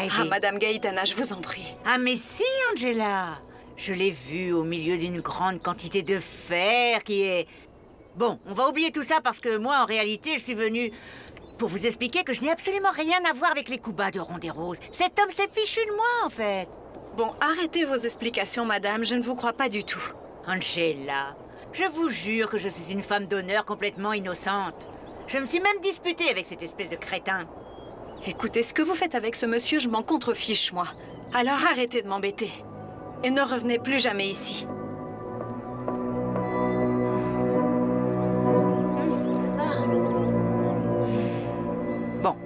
Eh Ah, bien... Madame Gaïtana, je vous en prie. Ah mais si, Angela. Je l'ai vu au milieu d'une grande quantité de fer qui est... Bon, on va oublier tout ça parce que moi, en réalité, je suis venue pour vous expliquer que je n'ai absolument rien à voir avec les coups bas de Ronde-des-Roses. Cet homme s'est fichu de moi, en fait. Bon, arrêtez vos explications, madame. Je ne vous crois pas du tout. Angela, je vous jure que je suis une femme d'honneur complètement innocente. Je me suis même disputée avec cette espèce de crétin. Écoutez, ce que vous faites avec ce monsieur, je m'en contrefiche, moi. Alors arrêtez de m'embêter. Et ne revenez plus jamais ici. Bon.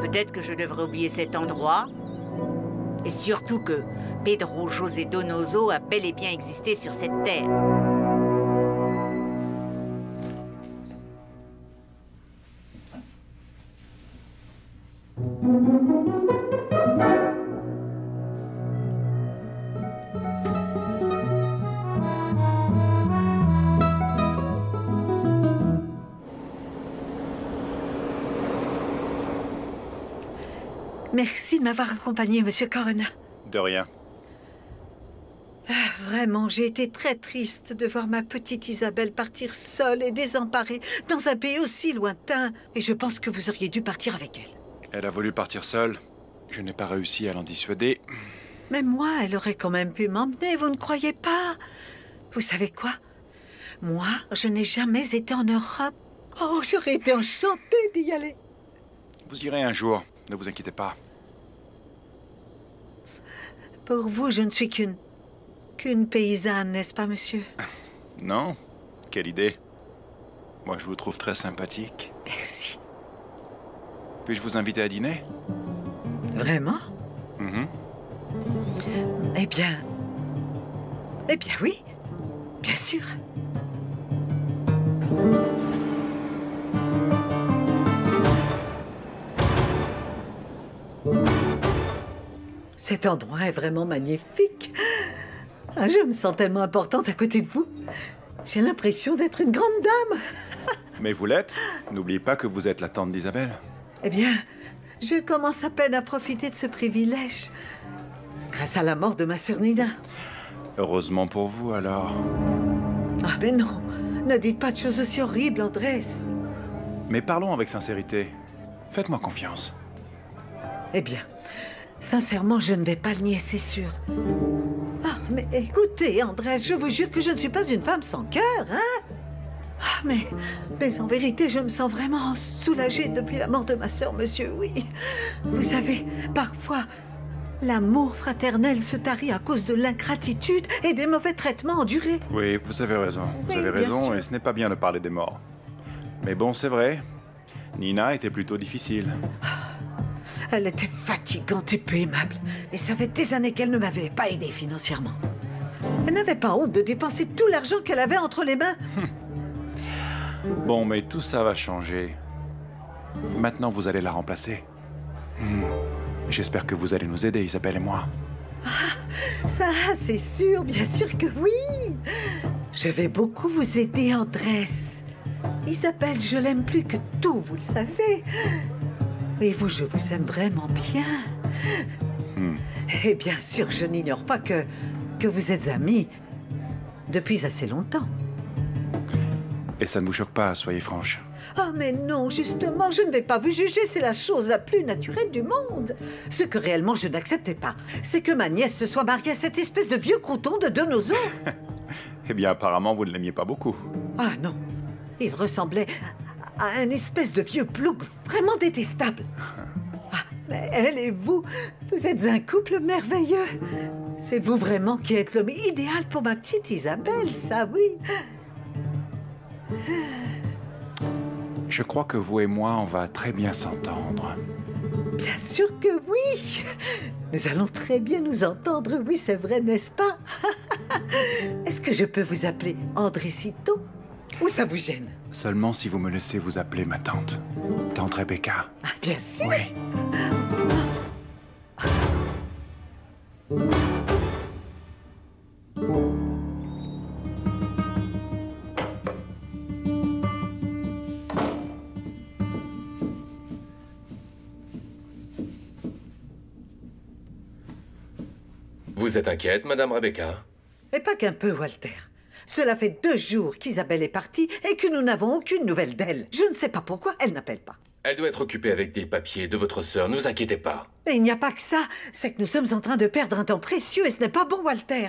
Peut-être que je devrais oublier cet endroit. Et surtout que Pedro José Donoso a bel et bien existé sur cette terre. Merci de m'avoir accompagné, Monsieur Corona. De rien. Vraiment, j'ai été très triste de voir ma petite Isabelle partir seule et désemparée dans un pays aussi lointain. Et je pense que vous auriez dû partir avec elle. Elle a voulu partir seule. Je n'ai pas réussi à l'en dissuader. Mais moi, elle aurait quand même pu m'emmener, vous ne croyez pas? Vous savez quoi? Moi, je n'ai jamais été en Europe. Oh, j'aurais été enchantée d'y aller. Vous irez un jour, ne vous inquiétez pas. Pour vous, je ne suis qu'une paysanne, n'est-ce pas, monsieur? Non? Quelle idée. Moi, je vous trouve très sympathique. Merci. Puis-je vous inviter à dîner? Vraiment? Eh bien oui, bien sûr. Cet endroit est vraiment magnifique. Ah, je me sens tellement importante à côté de vous. J'ai l'impression d'être une grande dame. Mais vous l'êtes. N'oubliez pas que vous êtes la tante d'Isabelle. Eh bien, je commence à peine à profiter de ce privilège. Grâce à la mort de ma sœur Nina. Heureusement pour vous, alors. Ah, mais non. Ne dites pas de choses aussi horribles, Andrés. Mais parlons avec sincérité. Faites-moi confiance. Eh bien, sincèrement, je ne vais pas le nier, c'est sûr. Ah, mais écoutez, Andrés, je vous jure que je ne suis pas une femme sans cœur, hein? Ah, mais en vérité, je me sens vraiment soulagée depuis la mort de ma sœur, monsieur, oui. Vous savez, parfois, l'amour fraternel se tarit à cause de l'ingratitude et des mauvais traitements endurés. Oui, vous avez raison. Vous Oui, avez bien raison, sûr. et ce n'est pas bien de parler des morts. Mais bon, c'est vrai. Nina était plutôt difficile. Elle était fatigante et peu aimable. Et ça fait des années qu'elle ne m'avait pas aidée financièrement. Elle n'avait pas honte de dépenser tout l'argent qu'elle avait entre les mains. Bon, mais tout ça va changer. Maintenant, vous allez la remplacer. J'espère que vous allez nous aider, Isabelle et moi. Ça, c'est sûr, bien sûr que oui. Je vais beaucoup vous aider, Andrés. Isabelle, je l'aime plus que tout, vous le savez. Et vous, je vous aime vraiment bien. Et bien sûr, je n'ignore pas que vous êtes amis depuis assez longtemps. Et ça ne vous choque pas, soyez franche. Ah, mais non, justement, je ne vais pas vous juger, c'est la chose la plus naturelle du monde. Ce que réellement je n'acceptais pas, c'est que ma nièce se soit mariée à cette espèce de vieux crouton de Donoso. Eh bien, apparemment, vous ne l'aimiez pas beaucoup. Ah non, il ressemblait à un espèce de vieux plouc vraiment détestable. Ah, mais elle et vous, vous êtes un couple merveilleux. C'est vous vraiment qui êtes l'homme idéal pour ma petite Isabelle, ça oui. Je crois que vous et moi, on va très bien s'entendre. Bien sûr que oui. Nous allons très bien nous entendre, oui, c'est vrai, n'est-ce pas? Est-ce que je peux vous appeler Andresito? Ou ça vous gêne? Seulement si vous me laissez vous appeler ma tante. Tante Rebecca. Ah, bien sûr. Oui. Vous êtes inquiète, Madame Rebecca? Et pas qu'un peu, Walter. Cela fait 2 jours qu'Isabelle est partie et que nous n'avons aucune nouvelle d'elle. Je ne sais pas pourquoi elle n'appelle pas. Elle doit être occupée avec des papiers de votre sœur, ne vous inquiétez pas. Et il n'y a pas que ça. C'est que nous sommes en train de perdre un temps précieux et ce n'est pas bon, Walter.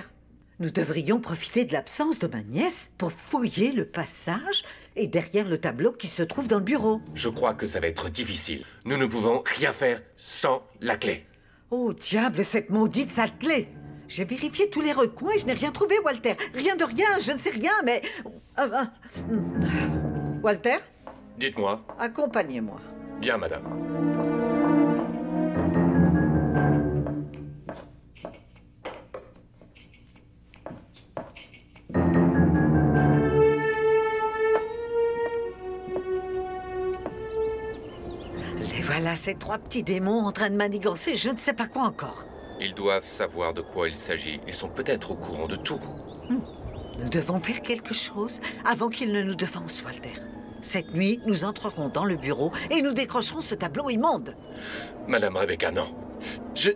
Nous devrions profiter de l'absence de ma nièce pour fouiller le passage et derrière le tableau qui se trouve dans le bureau. Je crois que ça va être difficile. Nous ne pouvons rien faire sans la clé. Oh, diable, cette maudite sale clé! J'ai vérifié tous les recoins et je n'ai rien trouvé, Walter. Rien de rien, je ne sais rien, mais... Walter, Dites-moi. accompagnez-moi. Bien, madame. Les voilà, ces 3 petits démons en train de manigancer je ne sais pas quoi encore. Ils doivent savoir de quoi il s'agit. Ils sont peut-être au courant de tout. Nous devons faire quelque chose avant qu'ils ne nous devancent, Walter. Cette nuit, nous entrerons dans le bureau et nous décrocherons ce tableau immonde. Madame Rebecca, non. Je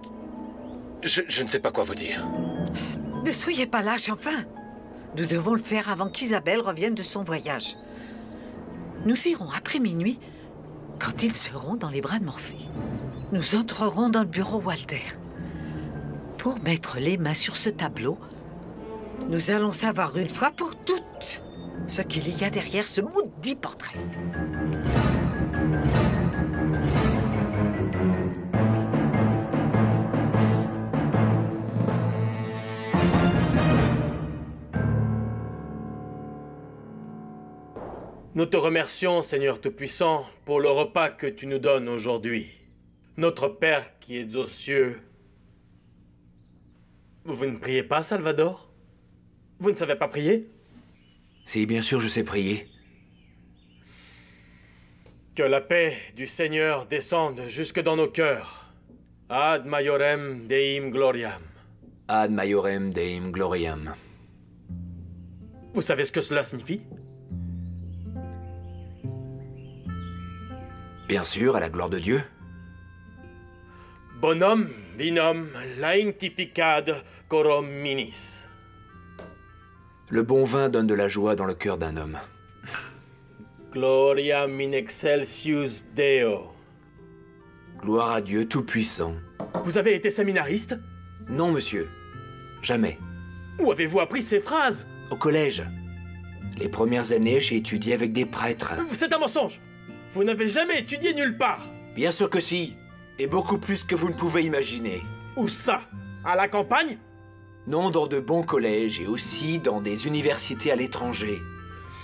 ne sais pas quoi vous dire. Ne soyez pas lâche, enfin. Nous devons le faire avant qu'Isabelle revienne de son voyage. Nous irons après minuit, quand ils seront dans les bras de Morphée. Nous entrerons dans le bureau, Walter. Pour mettre les mains sur ce tableau, nous allons savoir une fois pour toutes ce qu'il y a derrière ce maudit portrait. Nous te remercions, Seigneur Tout-Puissant, pour le repas que tu nous donnes aujourd'hui. Notre Père qui es aux cieux. Vous ne priez pas, Salvador? Vous ne savez pas prier? Si, bien sûr, je sais prier. Que la paix du Seigneur descende jusque dans nos cœurs. Ad maiorem Deim gloriam. Ad maiorem Deim gloriam. Vous savez ce que cela signifie? Bien sûr, à la gloire de Dieu. Bonum vinum laentificad coram minis. Le bon vin donne de la joie dans le cœur d'un homme. Gloriam in excelsius Deo. Gloire à Dieu Tout-Puissant. Vous avez été séminariste? Non, monsieur. Jamais. Où avez-vous appris ces phrases? Au collège. Les premières années, j'ai étudié avec des prêtres. C'est un mensonge! Vous n'avez jamais étudié nulle part! Bien sûr que si. Et beaucoup plus que vous ne pouvez imaginer. Où ça? À la campagne? Non, dans de bons collèges et aussi dans des universités à l'étranger.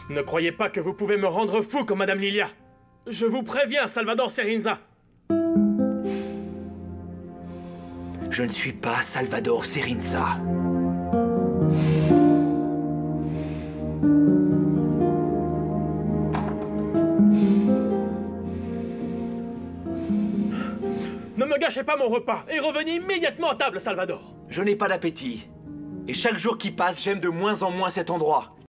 Ne croyez pas que vous pouvez me rendre fou comme Madame Lilia. Je vous préviens, Salvador Serinza. Je ne suis pas Salvador Serinza. Ne me gâchez pas mon repas et revenez immédiatement à table, Salvador. Je n'ai pas d'appétit. Et chaque jour qui passe, j'aime de moins en moins cet endroit.